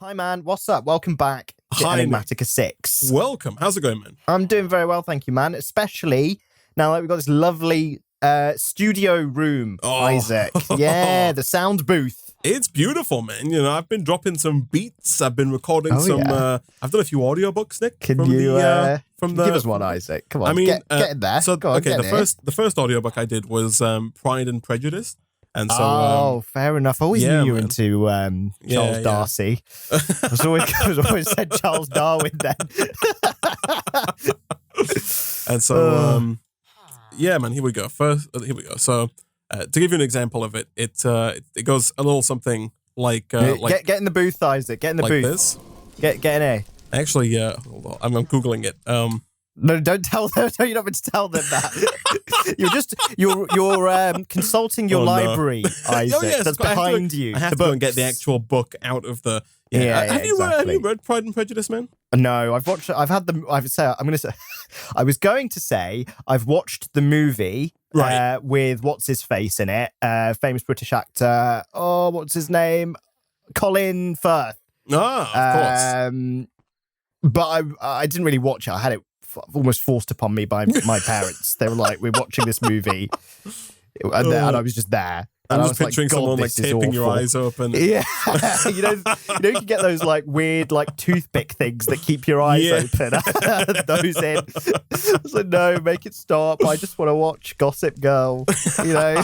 Hi, man. What's up? Welcome back to Hi, Enigmatica 6. Welcome. How's it going, man? I'm doing very well, thank you, man. Especially now that we've got this lovely studio room, Isaac. Yeah, the sound booth. It's beautiful, man. You know, I've been dropping some beats. I've been recording I've done a few audiobooks, Nick. Can you give us one, Isaac? Come on, get in there. So, Go on, okay, the first audiobook I did was Pride and Prejudice. And so, fair enough. I always knew you were into Charles Darcy. I was always said Charles Darwin then. And so, man, here we go. So, to give you an example of it, it goes a little something like get in the booth, Isaac. Get in the booth. This. Get in here. Actually, hold on. I'm googling it. No, don't tell them. You're not meant to tell them that. you're consulting your library, Isaac. That's behind you. I have to go and get the actual book out of the. Have you read Pride and Prejudice, man? No, I've watched. I was going to say I've watched the movie with what's his face in it, famous British actor. Oh, what's his name? Colin Firth. Of course. But I didn't really watch it. I had it almost forced upon me by my parents. They were like, "We're watching this movie," and I was just there. I'm just picturing someone like taping your eyes open. Yeah, you know, you can get those like weird like toothpick things that keep your eyes open. Those in. I was like, no, make it stop. I just want to watch Gossip Girl. You know,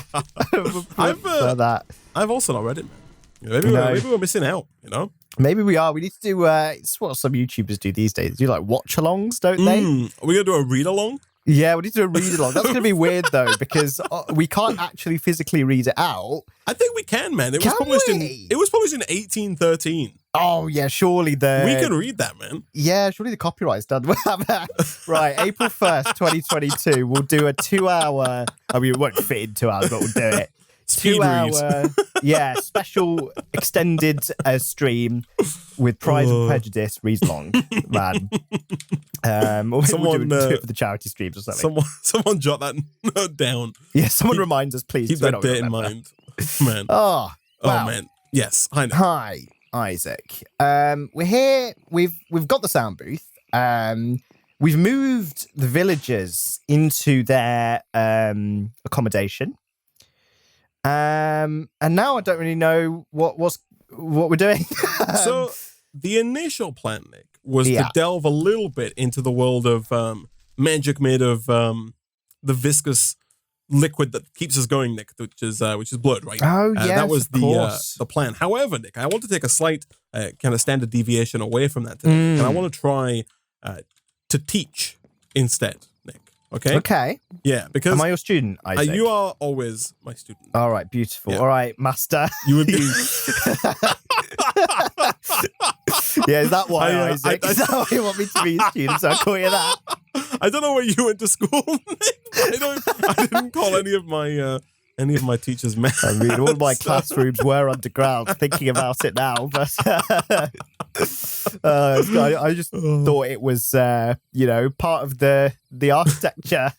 I've also not read it, man. Maybe we're missing out. You know. Maybe we are. We need to do, it's what some YouTubers do these days. They do like watch-alongs, don't they? Are we going to do a read-along? Yeah, we need to do a read-along. That's going to be weird, though, because we can't actually physically read it out. I think we can, man. It was published in 1813. Oh, yeah, surely we can read that, man. Yeah, surely the copyright's done. Right, April 1st, 2022, we'll do a 2-hour, I mean, it won't fit in 2 hours, but we'll do it. 2-hour, special extended stream with Pride and Prejudice read long, man. Someone do it for the charity streams or something. Someone jot that note down. Yeah, someone remind us, please. Keep that date in mind, man. Oh, man. Yes, I know. Hi, Isaac. We're here. We've got the sound booth. We've moved the villagers into their accommodation. And now I don't really know what we're doing. So the initial plan, Nick, was to delve a little bit into the world of magic made of the viscous liquid that keeps us going, Nick, which is blood, right? Oh yes, that was the plan. However, Nick, I want to take a slight kind of standard deviation away from that today, and I want to try to teach instead. Okay. Yeah, because... Am I your student, Isaac? You are always my student. All right, beautiful. Yeah. All right, master. You would be... Yeah, is that why, Isaac? Is that why you want me to be your student? So I call you that? I don't know where you went to school. I didn't call any of my teachers men. I mean, all my classrooms were underground, thinking about it now, but I just thought it was, part of the architecture.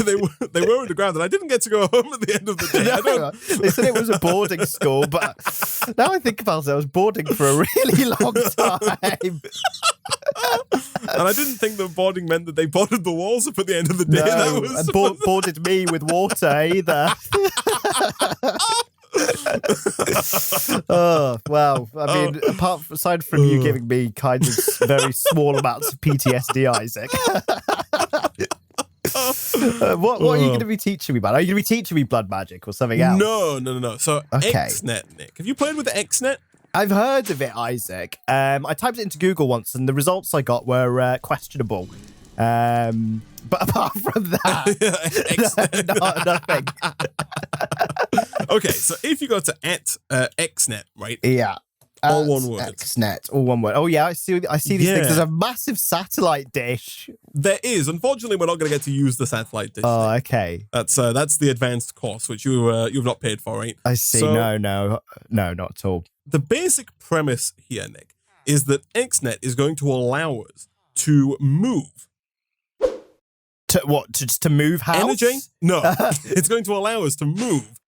They were underground, and I didn't get to go home at the end of the day. No, they said it was a boarding school, but now I think about it, I was boarding for a really long time. And I didn't think that boarding meant that they boarded the walls up at the end of the day. No, boarded me with water either. Oh, wow. I mean, aside from you giving me kind of very small amounts of PTSD, Isaac. What are you going to be teaching me about? Are you going to be teaching me blood magic or something else? No. So, xnet, Nick. Have you played with the xnet? I've heard of it, Isaac. I typed it into Google once, and the results I got were questionable. But apart from that, nothing. Okay, so if you go to xnet, right? Yeah. All one word. Xnet, all one word. Oh yeah, I see these things. There's a massive satellite dish. There is. Unfortunately, we're not going to get to use the satellite dish. Oh, okay. That's the advanced course, which you've not paid for, right? I see. So, no, not at all. The basic premise here, Nick, is that xnet is going to allow us to move. To what? To move house? Energy? No. It's going to allow us to move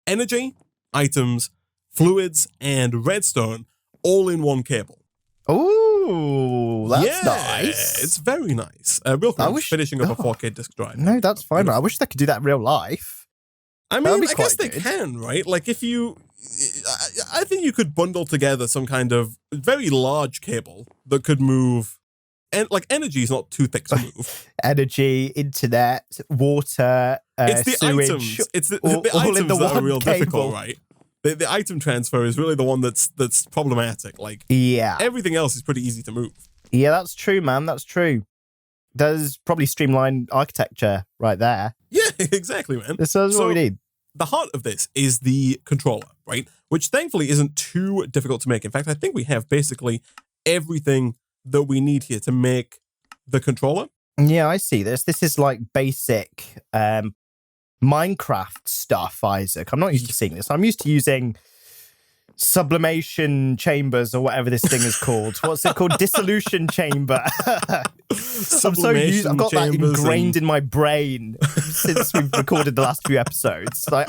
energy, items, fluids, and redstone all in one cable. Oh, that's nice. It's very nice. Real quick, finishing up a 4K disk drive. No, that's fine. I wish they could do that in real life. I mean, I guess they can, right? Like if you... I think you could bundle together some kind of very large cable that could move... And like energy is not too thick to move. Energy, internet, water, it's the sewage. Items. It's the items that are real difficult, right? The item transfer is really the one that's problematic. Like, everything else is pretty easy to move. Yeah, that's true, man. That's true. There's probably streamlined architecture right there. Yeah, exactly, man. This is what we need. The heart of this is the controller, right? Which thankfully isn't too difficult to make. In fact, I think we have basically everything that we need here to make the controller. Yeah, I see this. This is like basic Minecraft stuff, Isaac. I'm not used to seeing this. I'm used to using sublimation chambers or whatever this thing is called. What's it called? Dissolution chamber. I'm so used. I've got that ingrained in my brain since we've recorded the last few episodes. Like,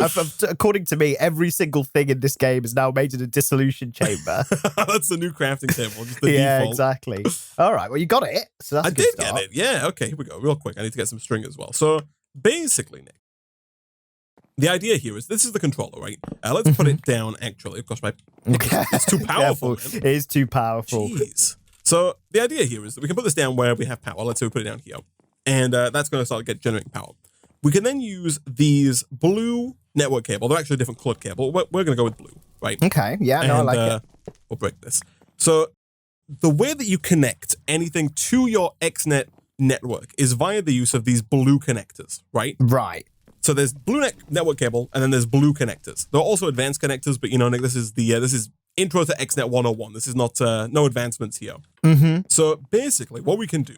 according to me, every single thing in this game is now made in a dissolution chamber. That's the new crafting table. Just the yeah, default. Exactly. All right. Well, you got it. So that's I did get it. Yeah. Okay. Here we go. Real quick. I need to get some string as well. So basically, Nick, the idea here is this is the controller, right? Let's put it down, actually. Of course, it's too powerful. It is too powerful. Jeez. So the idea here is that we can put this down where we have power. Let's say we put it down here. And that's going to start generating power. We can then use these blue network cable. They're actually a different colored cable. We're going to go with blue, right? Okay. Yeah, I like it. We'll break this. So the way that you connect anything to your XNet network is via the use of these blue connectors, right? Right. So there's blue network cable, and then there's blue connectors. There are also advanced connectors, but Nick, this is this is intro to XNet 101. This is not no advancements here. Mm-hmm. So basically, what we can do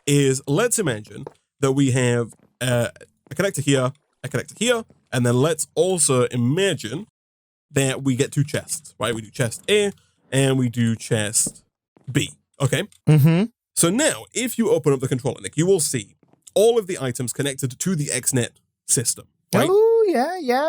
is let's imagine that we have a connector here, a connector here, and then let's also imagine that we get two chests, right? We do chest A and we do chest B. Okay. Mm-hmm. So now, if you open up the controller, Nick, you will see all of the items connected to the XNet system, right? Oh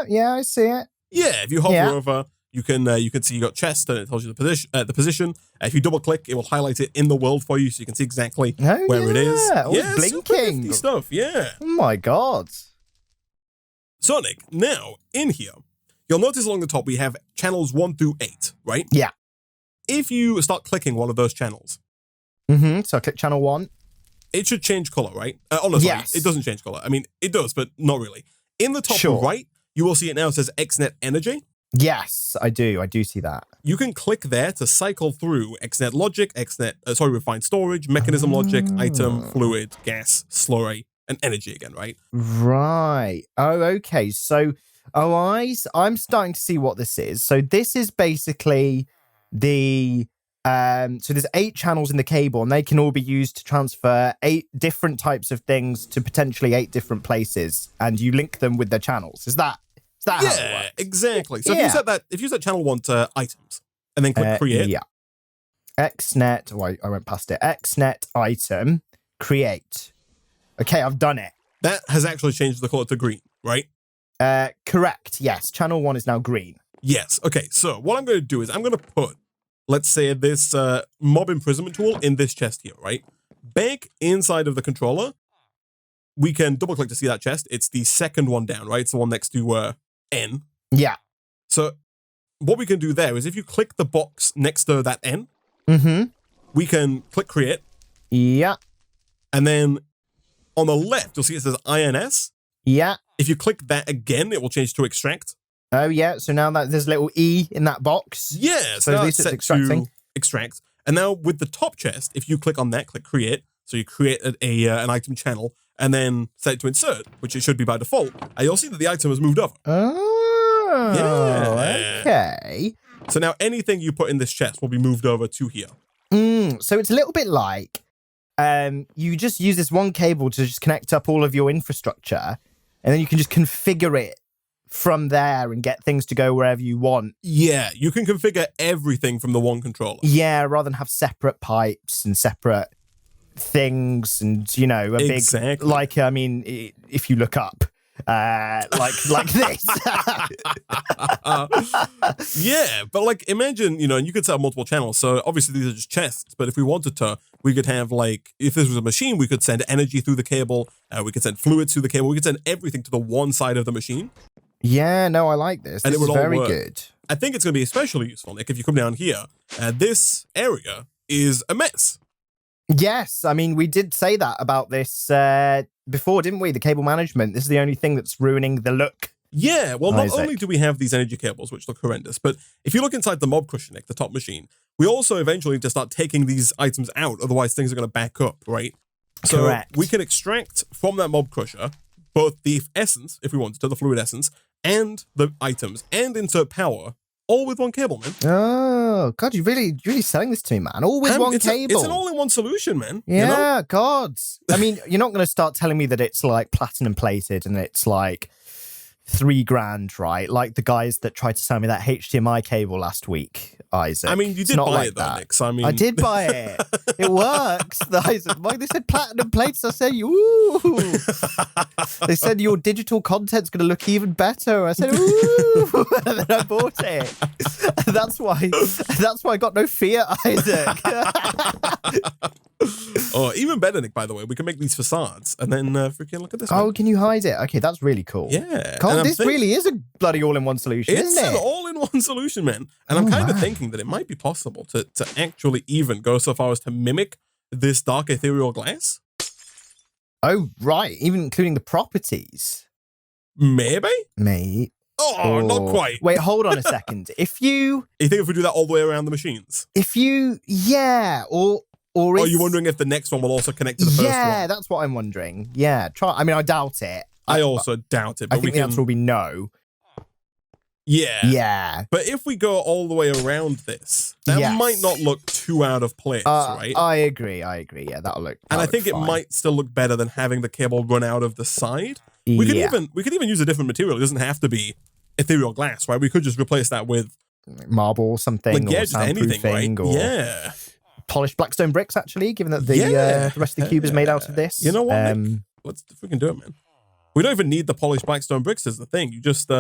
yeah, I see it. Yeah, if you hover over, you can see you got chest and it tells you the position. If you double click, it will highlight it in the world for you, so you can see exactly where it is. It's blinking. Super stuff. Yeah. Oh my god. So Nick, now in here, you'll notice along the top we have channels 1 through 8, right? Yeah. If you start clicking one of those channels, so I click channel 1. it should change color, right? Sorry, yes. It doesn't change color. I mean, it does, but not really. In the top right, you will see it now says XNet Energy. Yes, I do. I do see that. You can click there to cycle through XNet Logic, Refined Storage, Mechanism Logic, Item, Fluid, Gas, Slurry, and Energy again, right? Right. Oh, okay. So, I'm starting to see what this is. So this is basically the... so there's 8 channels in the cable, and they can all be used to transfer 8 different types of things to potentially 8 different places, and you link them with their channels. Is that how it works? Exactly. So if you set channel 1 to items and then click create. Yeah. XNet. Oh, I went past it. XNet item create. Okay, I've done it. That has actually changed the color to green, right? Correct. Yes. Channel 1 is now green. Yes. Okay. So what I'm going to do is I'm going to put, let's say, this mob imprisonment tool in this chest here, right? Back inside of the controller, we can double click to see that chest. It's the second one down, right? It's the one next to N. Yeah. So what we can do there is if you click the box next to that N, we can click create. Yeah. And then on the left, you'll see it says INS. Yeah. If you click that again, it will change to extract. Oh, yeah. So now that there's a little E in that box. Yeah. So at least it's extracting. Extract. And now with the top chest, if you click on that, click create. So you create an item channel and then set it to insert, which it should be by default. And you'll see that the item has moved over. Oh, yeah. Okay. So now anything you put in this chest will be moved over to here. So it's a little bit like you just use this one cable to just connect up all of your infrastructure, and then you can just configure it from there and get things to go wherever you want. Yeah, you can configure everything from the one controller. Yeah, rather than have separate pipes and separate things and, a big... Exactly. Like, I mean, if you look up like this. Yeah, but like imagine, and you could set up multiple channels. So obviously these are just chests, but if we wanted to, we could have like, if this was a machine, we could send energy through the cable, we could send fluids through the cable, we could send everything to the one side of the machine. Yeah, no, I like this. And this it would is very all work. good. I think it's going to be especially useful, Nick, if you come down here. This area is a mess. Yes, I mean, we did say that about this before, didn't we? The cable management. This is the only thing that's ruining the look. Yeah, well, not only do we have these energy cables, which look horrendous, but if you look inside the mob crusher, Nick, the top machine, we also eventually need to start taking these items out, otherwise things are going to back up, right? So Correct. We can extract from that mob crusher both the essence, if we wanted to, the fluid essence, and the items, and insert power, all with one cable, man. Oh, God, you're really selling this to me, man. All with one cable. It's an all-in-one solution, man. Yeah, God. I mean, you're not going to start telling me that it's like platinum plated and it's like $3,000, right? Like the guys that tried to sell me that HDMI cable last week, Isaac. I mean, you did buy it though, Nick. So I mean, I did buy it. It works. Isaac, they said platinum plates. I said, ooh. They said your digital content's going to look even better. I said, ooh. And then I bought it. That's why I got no fear, Isaac. Oh, even better, Nick, by the way. We can make these facades and then freaking look at this. Oh, man. Can you hide it? Okay, that's really cool. Yeah. God, this really is a bloody all-in-one solution, isn't it? It's an all-in-one solution, man. And I'm kind of thinking that it might be possible to actually even go so far as to mimic this dark ethereal glass. Oh, right. Even including the properties. Maybe? Mate. Oh, not quite. Wait, hold on a second. You think if we do that all the way around the machines? Yeah, or are you wondering if the next one will also connect to the first one? Yeah, that's what I'm wondering. Yeah, try. I mean, I doubt it. I also doubt it. But I think the answer will be no. Yeah. Yeah. But if we go all the way around this, that might not look too out of place, right? I agree. Yeah, that'll look. And I think it might still look better than having the cable run out of the side. We could even use a different material. It doesn't have to be ethereal glass, right? We could just replace that with marble or something, or just anything, right? Or polished blackstone bricks, actually, given that the rest of the cube is made out of this. You know what? Let's freaking do it, man. We don't even need the polished blackstone bricks is the thing. You just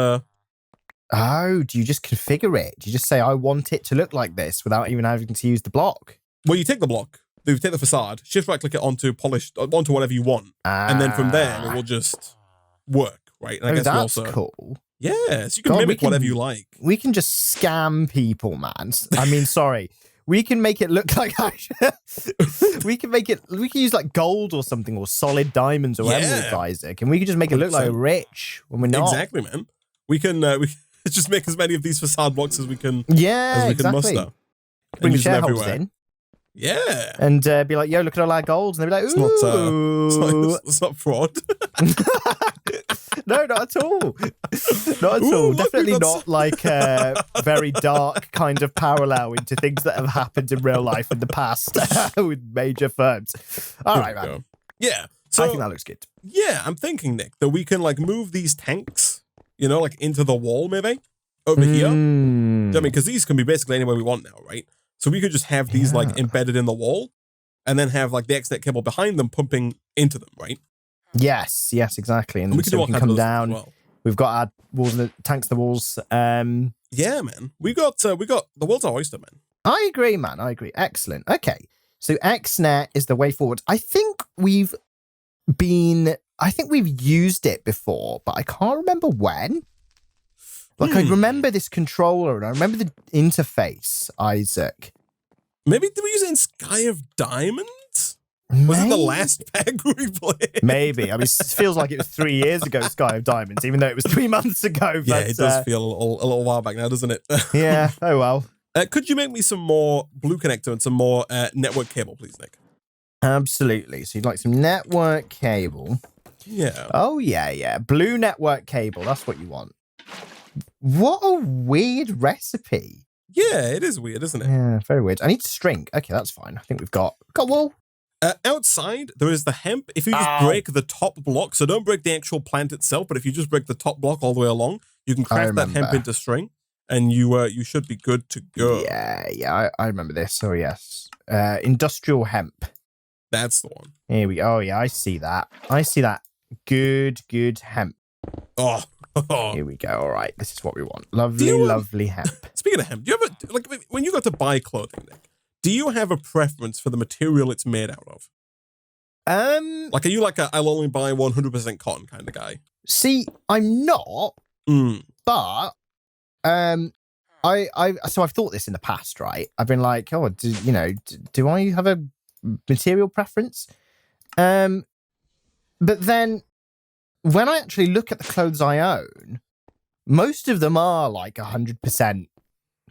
Oh, do you just configure it? Do you just say, I want it to look like this without even having to use the block? Well, you take the block, you take the facade, shift right click it onto whatever you want. And then from there, it will just work, right? And I guess that's we also, cool. Yeah, so you can mimic whatever you like. We can just scam people, man. I mean, sorry. We can make it look like we can use like gold or something, or solid diamonds or emeralds, Isaac, and we can just make it look like we're rich when we're not. Exactly, man. We can just make as many of these facade blocks as we can. Yeah, can muster. Bring the shareholders in. Yeah. And be like, yo, look at all our golds. And they'll be like, ooh. It's not fraud. No, not at all. Not at all. Definitely not like a very dark kind of parallel into things that have happened in real life in the past with major firms. All right, man. Yeah. So I think that looks good. Yeah, I'm thinking, Nick, that we can like move these tanks, like into the wall maybe over here. I mean, because these can be basically anywhere we want now, right? So we could just have these like embedded in the wall and then have like the xnet cable behind them pumping into them, right? Yes, exactly. And we can, so we can come down. Well. We've got our walls and the tanks, the walls. Yeah, man. We got the world's our oyster, man. I agree, man. I agree. Excellent. Okay. So xnet is the way forward. I think we've used it before, but I can't remember when. Like, I remember this controller and I remember the interface, Isaac. Maybe did we use it in Sky of Diamonds? Was it the last pack we played? Maybe. I mean, it feels like it was 3 years ago, Sky of Diamonds, even though it was 3 months ago. But, yeah, it does feel a little while back now, doesn't it? Yeah. Oh, well. Could you make me some more blue connector and some more network cable, please, Nick? Absolutely. So you'd like some network cable. Yeah. Oh, yeah. Blue network cable. That's what you want. What a weird recipe. Yeah, it is weird, isn't it? Yeah, very weird. I need string. Okay, that's fine. I think we've got wool. Outside, there is the hemp. If you just break the top block, so don't break the actual plant itself, but if you just break the top block all the way along, you can craft that hemp into string, and you should be good to go. Yeah, I remember this. Oh, yes. Industrial hemp. That's the one. Here we go. Oh, yeah, I see that. Good hemp. Oh. Here we go. All right, this is what we want. Lovely hemp. Speaking of hemp, do you ever, like, when you go to buy clothing, Nick, do you have a preference for the material it's made out of? Like, are you like I'll only buy 100% cotton kind of guy? See, I'm not, but so I've thought this in the past, right? I've been like, oh, do I have a material preference? But then when I actually look at the clothes I own, most of them are like 100%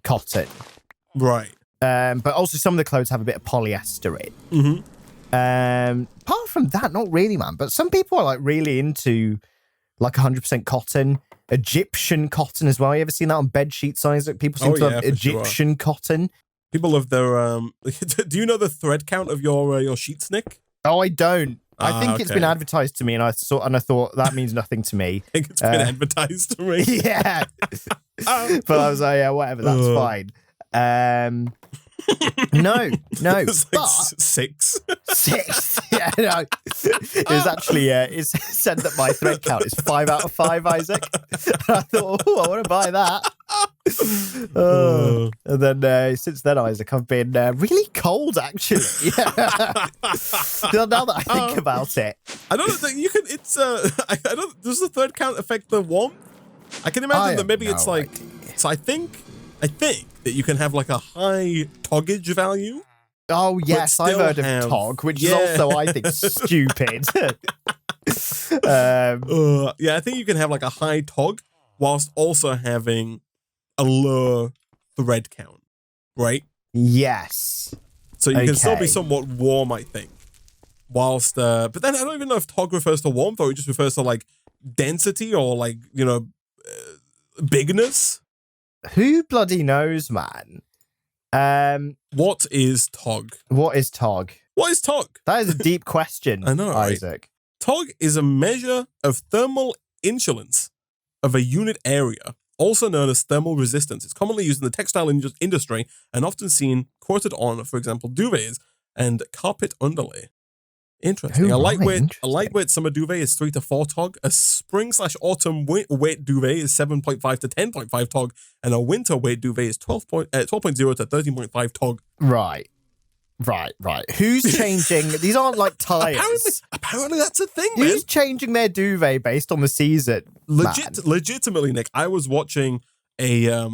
cotton. Right. But also some of the clothes have a bit of polyester in. Apart from that, not really, man. But some people are like really into like 100% cotton, Egyptian cotton as well. You ever seen that on bed sheets, Isaac? People seem to have Egyptian cotton. People love their do you know the thread count of your sheets, Nick? Oh, I don't. I think it's been advertised to me, and I thought that means nothing to me. I think it's been advertised to me. Yeah. But I was like, yeah, whatever, that's fine. No. It's like 6. 6. Yeah, no. It was actually, it said that my thread count is 5 out of 5, Isaac. And I thought, I want to buy that. And then since then, Isaac, I've been really cold, actually. Yeah. Now that I think about it. I don't think you can, it's, I don't, does the thread count affect the warmth? I can imagine that maybe it's like, so I think that you can have like a high toggage value. Oh, yes, I've heard of tog, which is also, I think, stupid. Yeah, I think you can have like a high tog whilst also having a low thread count, right? Yes. So you can still be somewhat warm, I think. Whilst, but then I don't even know if tog refers to warmth or it just refers to like density or like, bigness. Who bloody knows, man? What is tog? What is tog? What is tog? That is a deep question, I know, right? Isaac. Tog is a measure of thermal insulance of a unit area, also known as thermal resistance. It's commonly used in the textile industry and often seen quoted on, for example, duvets and carpet underlay. Interesting. A lightweight summer duvet is 3 to 4 tog. A spring/autumn weight duvet is 7.5 to 10.5 tog, and a winter weight duvet is 12.0 to 13.5 tog. Right. Who's changing? These aren't like tires. Apparently that's a thing, man. Who's changing their duvet based on the season? Legitimately, Nick. I was watching a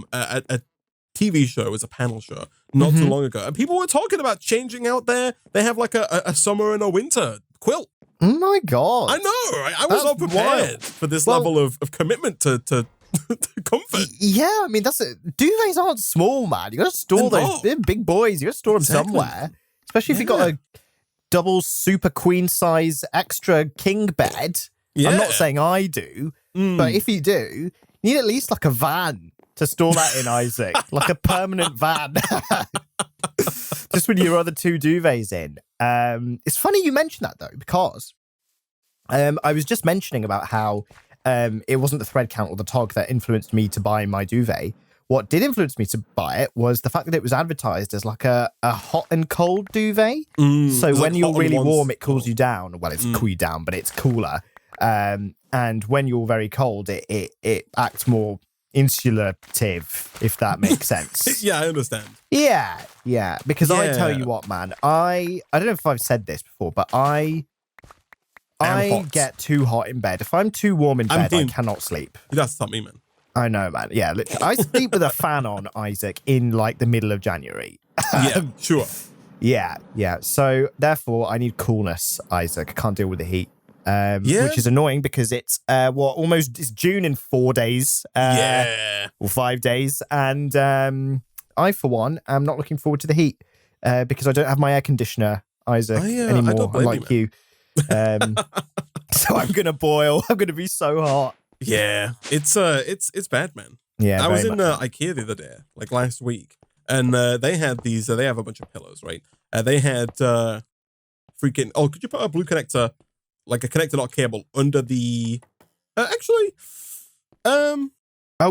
TV show, it was a panel show not too long ago, and people were talking about changing out they have like a summer and a winter quilt. Oh my god. I know, right? I was not prepared for this level of commitment to comfort. Yeah, I mean duvets aren't small, man. You gotta store those. They're big boys. You gotta store them somewhere. Especially if you got a double super queen size extra king bed. Yeah. I'm not saying I do, but if you do, you need at least like a van to store that in, Isaac. Like a permanent van. Just with your other 2 duvets in. It's funny you mentioned that, though, because I was just mentioning about how it wasn't the thread count or the tog that influenced me to buy my duvet. What did influence me to buy it was the fact that it was advertised as like a hot and cold duvet. So when you're really warm, it cools you down. Well, it's cool you down, but it's cooler. And when you're very cold, it acts more insulative, if that makes sense. Yeah, I understand. Yeah. Because I tell you what, man, I don't know if I've said this before, but I get too hot in bed. If I'm too warm in bed, I cannot sleep. That's not me, man. I know, man. Yeah, literally. I sleep with a fan on, Isaac, in like the middle of January. Yeah, sure. Yeah. So therefore, I need coolness, Isaac. I can't deal with the heat. Which is annoying because it's it's June in 4 days. Or 5 days. And I, for one, am not looking forward to the heat because I don't have my air conditioner, Isaac, anymore, unlike you. So I'm going to boil. I'm going to be so hot. Yeah, it's bad, man. Yeah, I was in IKEA the other day, like last week, and they had these. They have a bunch of pillows, right? They had freaking. Oh, could you put a blue connector, like a connector, not cable, under the? Oh,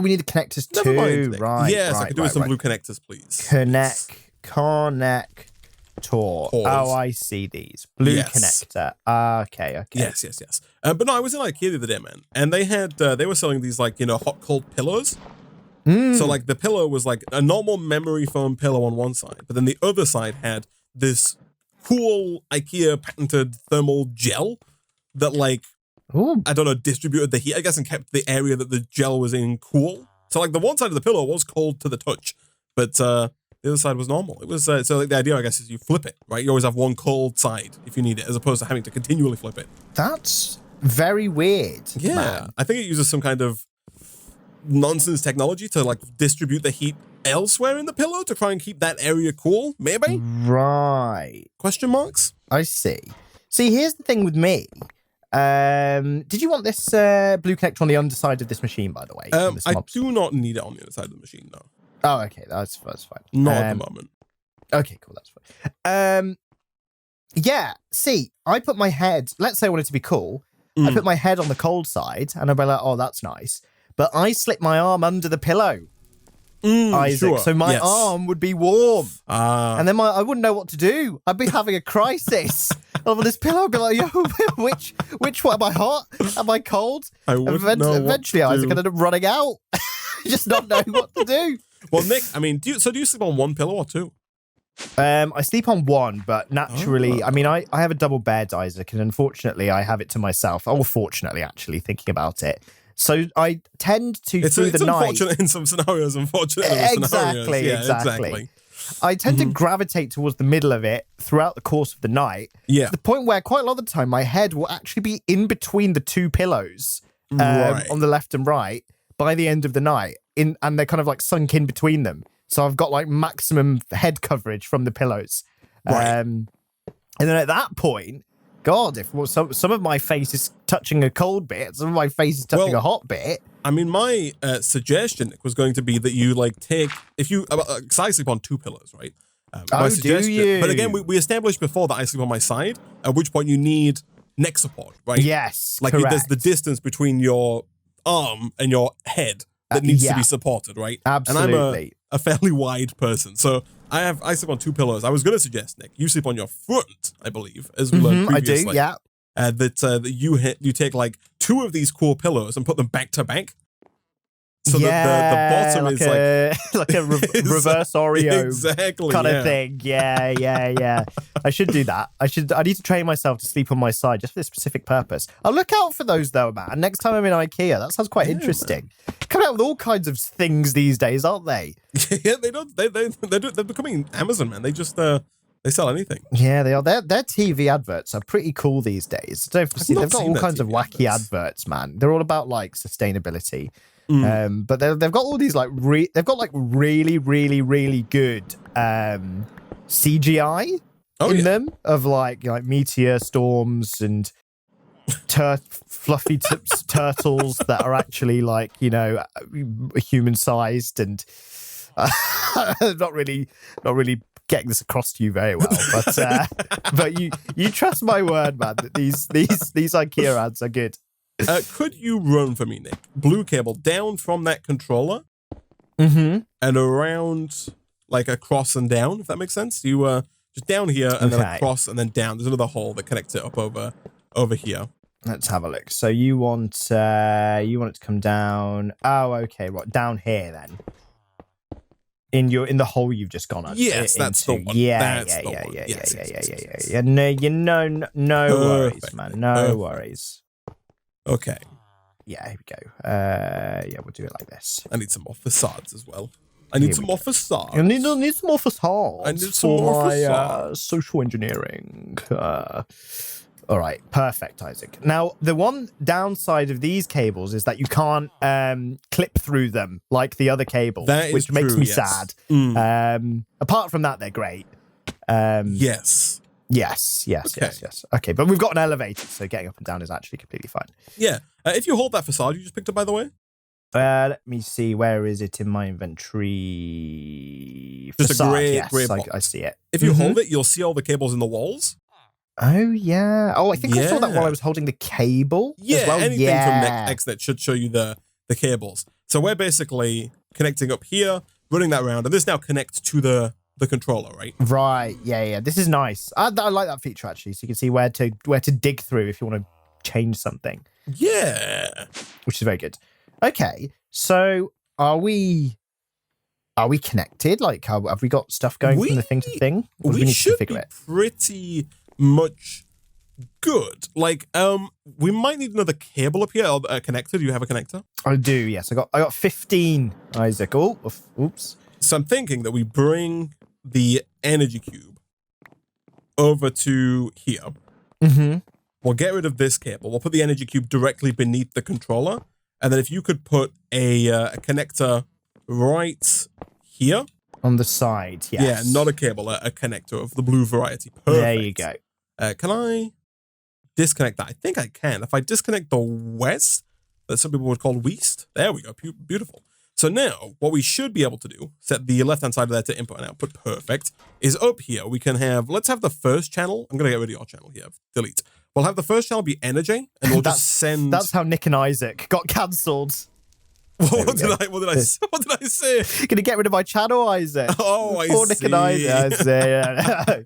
we need the connectors too, right? Yes, I could do with some blue connectors, please. Connect. Tor. Tors. Oh, I see these. Blue Yes. connector. Okay. Yes. But no, I was in IKEA the other day, man, and they were selling these like hot cold pillows. So like the pillow was like a normal memory foam pillow on one side, but then the other side had this cool IKEA patented thermal gel that like I don't know distributed the heat, I guess, and kept the area that the gel was in cool. So like the one side of the pillow was cold to the touch, but the other side was normal. It was so like the idea, I guess, is you flip it, right? You always have one cold side if you need it, as opposed to having to continually flip it. That's very weird. Yeah, man. I think it uses some kind of nonsense technology to like distribute the heat elsewhere in the pillow to try and keep that area cool. Maybe. Right. Question marks. I see. See, here's the thing with me. Did you want this blue connector on the underside of this machine, by the way? I do not need it on the other side of the machine, no. Oh, okay. That's fine. Not at the moment. Okay, cool. That's fine. Yeah, see, I put my head, let's say I wanted to be cool. I put my head on the cold side and I'd be like, oh, that's nice. But I slip my arm under the pillow, Isaac. Sure. So my arm would be warm. And then I wouldn't know what to do. I'd be having a crisis over this pillow. I'd be like, yo, which one? Am I hot? Am I cold? Eventually, Isaac ended up running out. Just not knowing what to do. Well, Nick, I mean, do you sleep on one pillow or two? I sleep on one, but naturally, I mean, I have a double bed, Isaac, and unfortunately, I have it to myself. Or fortunately, actually, thinking about it. So I tend to, through the night... It's unfortunate in some scenarios, unfortunate in other scenarios. Yeah, exactly. I tend to gravitate towards the middle of it throughout the course of the night. Yeah. To the point where quite a lot of the time, my head will actually be in between the two pillows on the left and right by the end of the night. And they're kind of like sunk in between them. So I've got like maximum head coverage from the pillows. Right. And then at that point, God, if some of my face is touching a cold bit, some of my face is touching a hot bit. I mean, my suggestion was going to be that you like take, if you, because I sleep on two pillows, right? Do you? But again, we established before that I sleep on my side, at which point you need neck support, right? Yes, like correct. There's the distance between your arm and your head that needs to be supported, right? Absolutely. And I'm a fairly wide person, so I sleep on two pillows. I was going to suggest, Nick, you sleep on your front, I believe, as we learned previously. I do, yeah. That you take like two of these core pillows and put them back to back. So that the bottom is like a reverse Oreo kind of thing. Yeah. I should do that. I need to train myself to sleep on my side just for this specific purpose. I'll look out for those though, man. Next time I'm in IKEA, that sounds quite interesting. Coming out with all kinds of things these days, aren't they? Yeah, they don't. They're becoming Amazon, man. They just they sell anything. Yeah, they are. Their TV adverts are pretty cool these days. They've got all kinds of wacky adverts, man. They're all about like sustainability. But they've got all these like they've got like really good CGI in them of like meteor storms and fluffy turtles that are actually like human sized and not really getting this across to you very well, but you trust my word, man, that these IKEA ads are good. Could you run for me, Nick? Blue cable down from that controller and around, like across and down, if that makes sense. You just down here and then across and then down. There's another hole that connects it up over here. Let's have a look. So you want it to come down. Oh, okay. What, down here then? In the hole you've just gone on. Yes, that's the one. Yeah. No worries, man. No worries. Okay. Yeah, here we go. Yeah, we'll do it like this. I need some more facades as well. I need some more facades. I need some more facades. I need some more facades. Social engineering. All right, perfect, Isaac. Now, the one downside of these cables is that you can't clip through them like the other cables, which makes me sad. Apart from that, they're great. Yes. Yes. Okay, but we've got an elevator, so getting up and down is actually completely fine. Yeah. If you hold that facade you just picked up, by the way. Let me see. Where is it in my inventory? Just facade, a grey box. I see it. If you hold it, you'll see all the cables in the walls. Oh, yeah. Oh, I think I saw that while I was holding the cable as well. Anything from xnet should show you the cables. So we're basically connecting up here, running that around, and this now connects to the the controller, right? Right. Yeah. This is nice. I like that feature actually, so you can see where to dig through if you want to change something. Yeah, which is very good. Okay, so are we connected? Like, have we got stuff going from the thing to thing? Or do we need should to configure be it? pretty much good. Like, we might need another cable up here, or a connector. Do you have a connector? I do. Yes, I got 15. Isaac. Oh, oops. So I'm thinking that we bring the energy cube over to here. Mm-hmm. We'll get rid of this cable. We'll put the energy cube directly beneath the controller. And then if you could put a connector right here. On the side, yes. Yeah, not a cable, a connector of the blue variety. Perfect. There you go. Can I disconnect that? I think I can. If I disconnect the west, that some people would call west. There we go. Beautiful. So now, what we should be able to do, set the left-hand side of that to input and output, perfect, is up here. We can have, let's have the first channel. I'm going to get rid of your channel here. Delete. We'll have the first channel be energy, and we'll just send... That's how Nick and Isaac got cancelled. What did I say? Gonna get rid of my channel, Isaac. Oh, I Poor see. Nick and Isaac.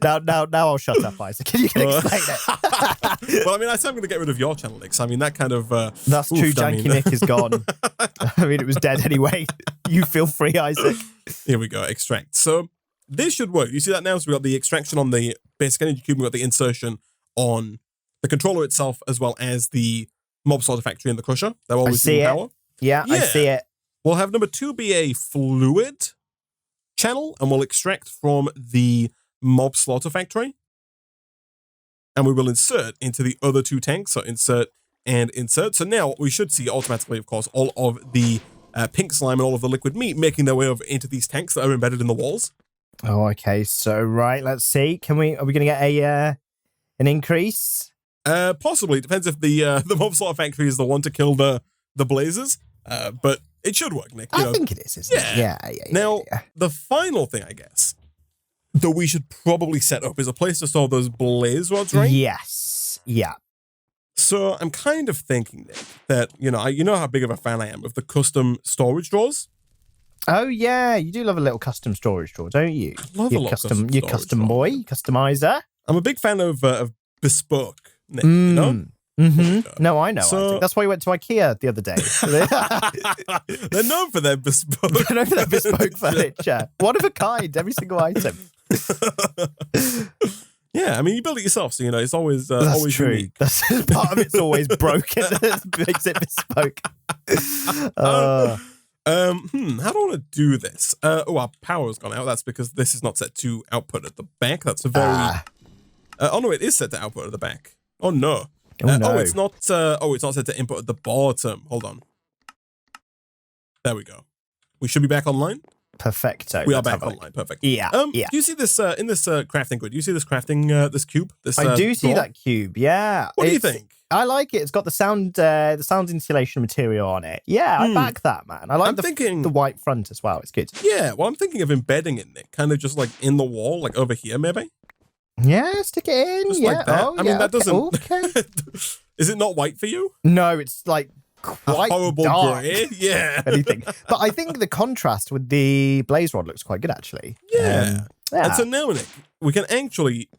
Now I'll shut up, Isaac. You can explain it. Well, I mean, I said I'm going to get rid of your channel, Nick. So, I mean, that kind of... That's true. Janky Nick is gone. I mean, it was dead anyway. You feel free, Isaac. Here we go. Extract. So this should work. You see that now? So we got the extraction on the basic energy cube. We got the insertion on the controller itself, as well as the mob slaughter factory and the crusher. They're all receiving power. Yeah, I see it. We'll have number 2 be a fluid channel, and we'll extract from the mob slaughter factory. And we will insert into the other 2 tanks. So insert and insert. So now we should see automatically, of course, all of the pink slime and all of the liquid meat making their way over into these tanks that are embedded in the walls. Oh, okay. So, right, let's see. Are we going to get an increase? Possibly. It depends if the mob slaughter factory is the one to kill the blazes. But it should work, Nick. I think it is, isn't it? Yeah. Now, the final thing, I guess, that we should probably set up is a place to store those blaze rods, right? Yes. Yeah. So I'm kind of thinking, Nick, that, you know how big of a fan I am of the custom storage drawers? Oh, yeah. You do love a little custom storage drawer, don't you? I love a lot of custom You're custom boy, customizer. I'm a big fan of bespoke, Nick, you know? Mm-hmm. No, I know. So, that's why we went to IKEA the other day. They're known for their bespoke. They're known for their bespoke furniture. One of a kind, every single item. Yeah, I mean, you build it yourself, so it's always always true. Unique. That's part of it's always broken. That makes it bespoke. How do I want to do this? Our power's gone out. That's because this is not set to output at the back. That's a very. Oh no, it is set to output at the back. Oh no. No. It's not. It's not set to input at the bottom. Hold on. There we go. We should be back online. Perfecto. We are back online. Perfect. Yeah. Do you see this in this crafting grid? Do you see this crafting this cube? I do see that cube. Yeah. What do you think? I like it. It's got the sound insulation material on it. Yeah, I back that, man. I like the white front as well. It's good. Yeah. Well, I'm thinking of embedding it, Nick. Kind of just like in the wall, like over here, maybe. Yeah, stick it in. Just yeah. Like that. Oh, I mean, that doesn't. Okay. Is it not white for you? No, it's like quite a horrible dark. Gray. Yeah. Anything. But I think the contrast with the blaze rod looks quite good, actually. Yeah. And so now, Nick, we can actually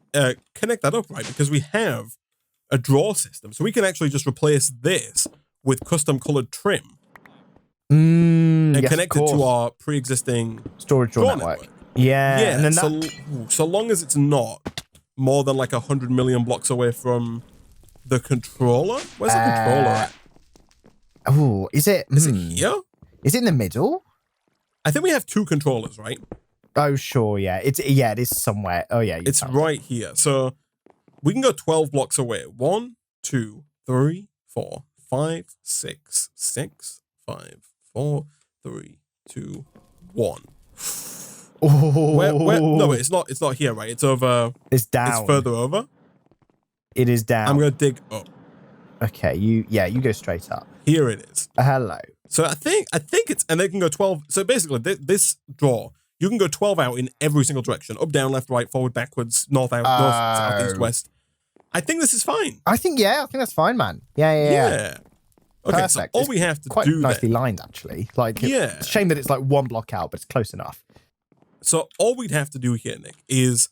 connect that up, right? Because we have a drawer system. So we can actually just replace this with custom colored trim. And connect it to our pre-existing storage drawer network. Yeah. Yeah. And then so long as it's not more than like 100 million blocks away from the controller. Where's the controller at? Oh, is it? Is it here? Is it in the middle? I think we have 2 controllers, right? Oh, sure. Yeah. It is somewhere. Oh, yeah. It's right here. So we can go 12 blocks away. 1, 2, 3, 4, 5, 6, 6, 5, 4, 3, 2, 1. Oh. Where, no, it's not here, right? It's over. It's down. It's further over. It is down. I'm going to dig up. Okay, you go straight up. Here it is. Hello. So I think it's, and they can go 12. So basically, this drawer, you can go 12 out in every single direction: up, down, left, right, forward, backwards, north, out, north, south, east, west. I think this is fine. I think that's fine, man. Yeah. Okay, perfect. so all we have to quite do nicely lined, actually. Like, it's a shame that it's like one block out, but it's close enough. So all we'd have to do here, Nick, is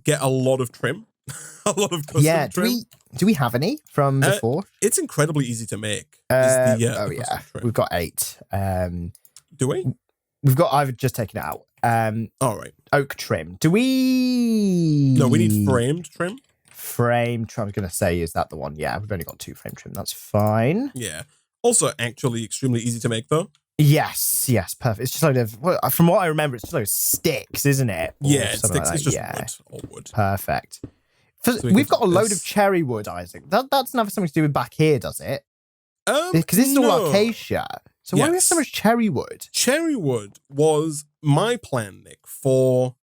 get a lot of trim. A lot of custom trim. Do we have any from before? It's incredibly easy to make. We've got 8. Do we? I've just taken it out. All right. Oak trim. Do we? No, we need framed trim. Framed trim. I was going to say, is that the one? Yeah, we've only got 2 frame trim. That's fine. Yeah. Also, actually, extremely easy to make though. Yes, perfect. It's just a load of, from what I remember, it's just a load of sticks, isn't it? Yeah, it's sticks. Like it's just wood. All wood. Perfect. We've got a load of cherry wood, Isaac. That's never something to do with back here, does it? Because this is all acacia. So why do we have so much cherry wood? Cherry wood was my plan, Nick, for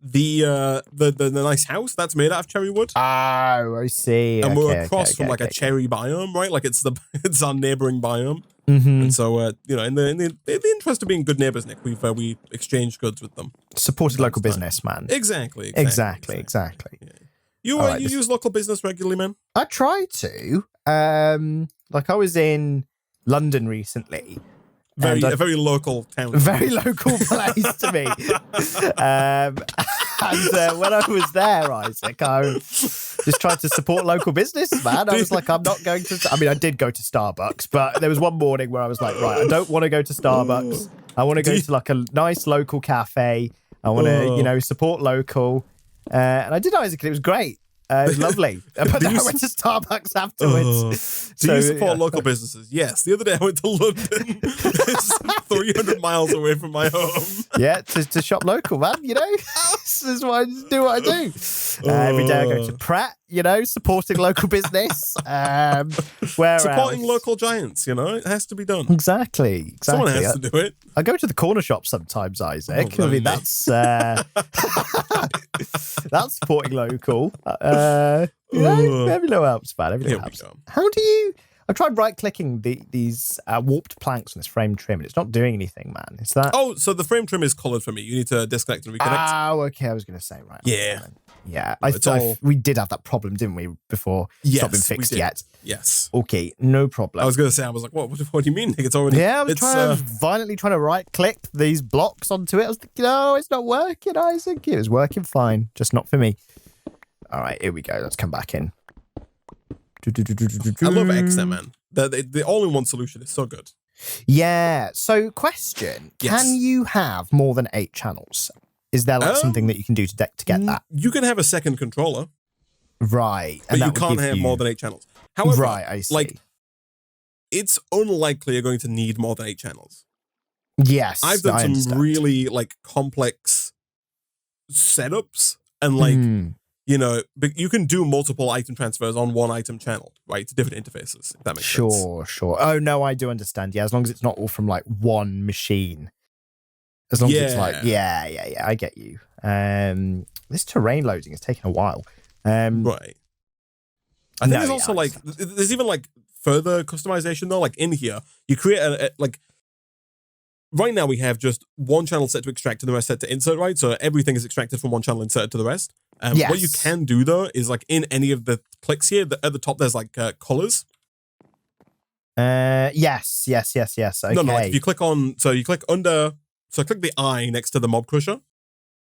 the nice house that's made out of cherry wood. Oh, I see. And we're across from a cherry biome, right? Like it's our neighboring biome. Mm-hmm. And so in the interest of being good neighbors, Nick, we exchanged goods with them. Supported local business, man. Exactly. Yeah. You use local business regularly, man? I try to. Like I was in London recently. A very local town. Very local place to me. And when I was there, Isaac, I just tried to support local business, man. I was like, I'm not going to... I mean, I did go to Starbucks, but there was one morning where I was like, right, I don't want to go to Starbucks. I want to go to like a nice local cafe. I want to, support local. And I did, Isaac, and it was great. It was lovely. But then I went to Starbucks afterwards. Do you support local businesses? Yes. The other day I went to London. It's 300 miles away from my home. Yeah, to shop local, man. This is why I just do what I do. Every day I go to Pratt, supporting local business. Supporting local giants, it has to be done. Exactly. Someone has to do it. I go to the corner shop sometimes, Isaac. I mean, that's that's supporting local. Every little helps, man. Every little helps. How do you... I've tried right-clicking these warped planks on this frame trim, and it's not doing anything, man. Is that... Oh, so the frame trim is colored for me. You need to disconnect and reconnect. Oh, okay. I was going to say, right. Yeah. Yeah. I thought we did have that problem, didn't we, before it's not been fixed yet? Yes. Okay, no problem. I was going to say, I was like, what do you mean, Nick? It's already... Yeah, I was violently trying to right-click these blocks onto it. I was thinking, no, it's not working, Isaac. It was working fine, just not for me. All right, here we go. Let's come back in. I love xnet, man. The all-in-one solution is so good. Yeah. So, question: Can you have more than 8 channels? Is there something that you can do to get that? You can have a second controller, right? But you can't have more than 8 channels. However, right, I see. It's unlikely you're going to need more than 8 channels. Yes, I've done some really complex setups and but you can do multiple item transfers on one item channel, right? To different interfaces, if that makes sense. Sure. Oh, no, I do understand. Yeah, as long as it's not all from one machine. As long as it's I get you. This terrain loading is taking a while. Right. I think there's also there's even further customization though. Like in here, you create right now we have just one channel set to extract and the rest set to insert, right? So everything is extracted from one channel, inserted to the rest. What you can do though is in any of the clicks here, at the top there's colors. Yes. Okay. No, if you click click the eye next to the mob crusher.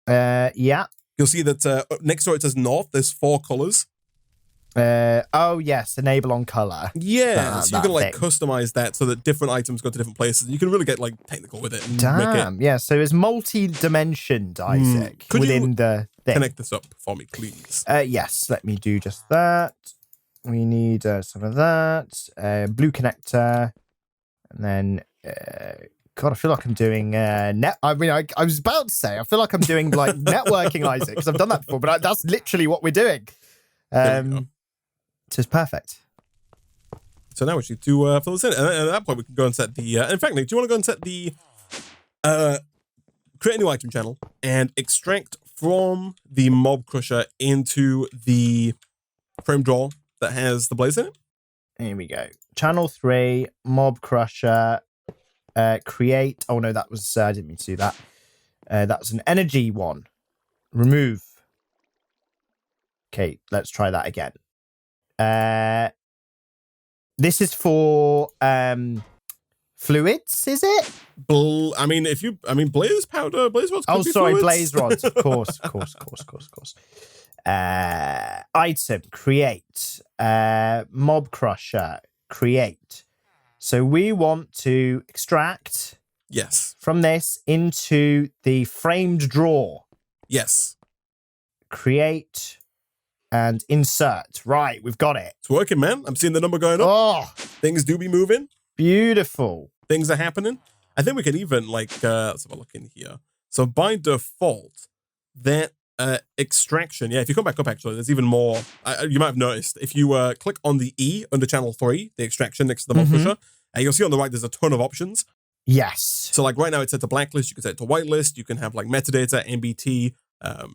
Yeah. You'll see that next to it says north, there's 4 colors. Oh yes, enable on color. Yeah, so you can customize that so that different items go to different places. You can really get technical with it. And Damn, yeah. So it's multi-dimensioned, Isaac, within the thing. Connect this up for me, please. Yes, let me do just that. We need some of that. Blue connector, and then. God, I feel like I'm doing net. I mean, I was about to say I feel like I'm doing networking, Isaac, because I've done that before. But that's literally what we're doing. So it's perfect. So now we should fill this in. And at that point, we can go and set the... in fact, Nick, do you want to go and set the... create a new item channel and extract from the mob crusher into the frame drawer that has the blaze in it? Here we go. Channel 3, mob crusher, create... Oh, no, that was... I didn't mean to do that. That was an energy one. Remove. Okay, let's try that again. This is for Fluids, is it? Blaze powder, blaze rods. Oh, sorry, fluids. blaze rods. Of course. Item, create. Mob crusher, create. So we want to extract from this into the framed drawer. Yes. Create and insert. Right, we've got it. It's working, man. I'm seeing the number going up. Oh, things do be moving. Beautiful. Things are happening. I think we can even let's have a look in here. So by default, that extraction, if you come back up, actually, there's even more. You might have noticed if you click on the E under channel 3, the extraction next to the mob pusher, you'll see on the right there's a ton of options. Yes. So like right now it's set to blacklist, you can set it to whitelist, you can have like metadata, MBT.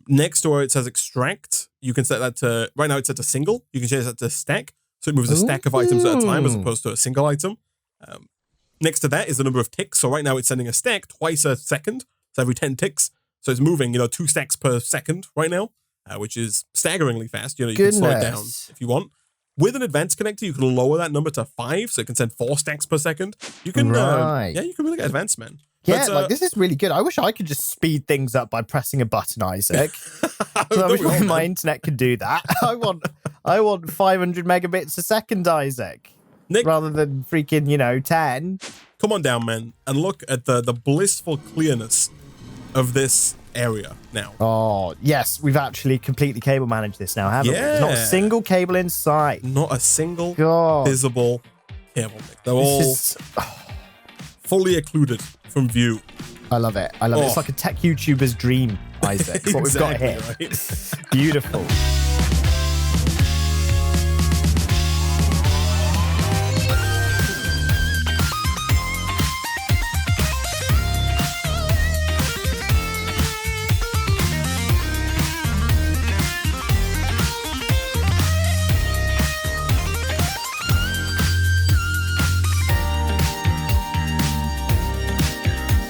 Next to where it says extract, you can set that to, right now it's set to single, you can change that to stack, so it moves a stack of items at a time as opposed to a single item. Next to that is the number of ticks, so right now it's sending a stack twice a second, so every 10 ticks, so it's moving 2 stacks per second right now, which is staggeringly fast. You can slow it down if you want. With an advanced connector, you can lower that number to 5, so it can send 4 stacks per second. You can, you can really get advanced, man. Yeah, but, this is really good. I wish I could just speed things up by pressing a button, Isaac. I wish my internet could do that. I want 500 megabits a second, Isaac. Nick, rather than freaking, 10. Come on down, man, and look at the blissful clearness of this area now. Oh, yes, we've actually completely cable managed this now, haven't we? There's not a single cable in sight. Not a single visible cable. They're all fully occluded from view. I love it. It's like a tech YouTuber's dream, Isaac. What we've got here. Right? Beautiful.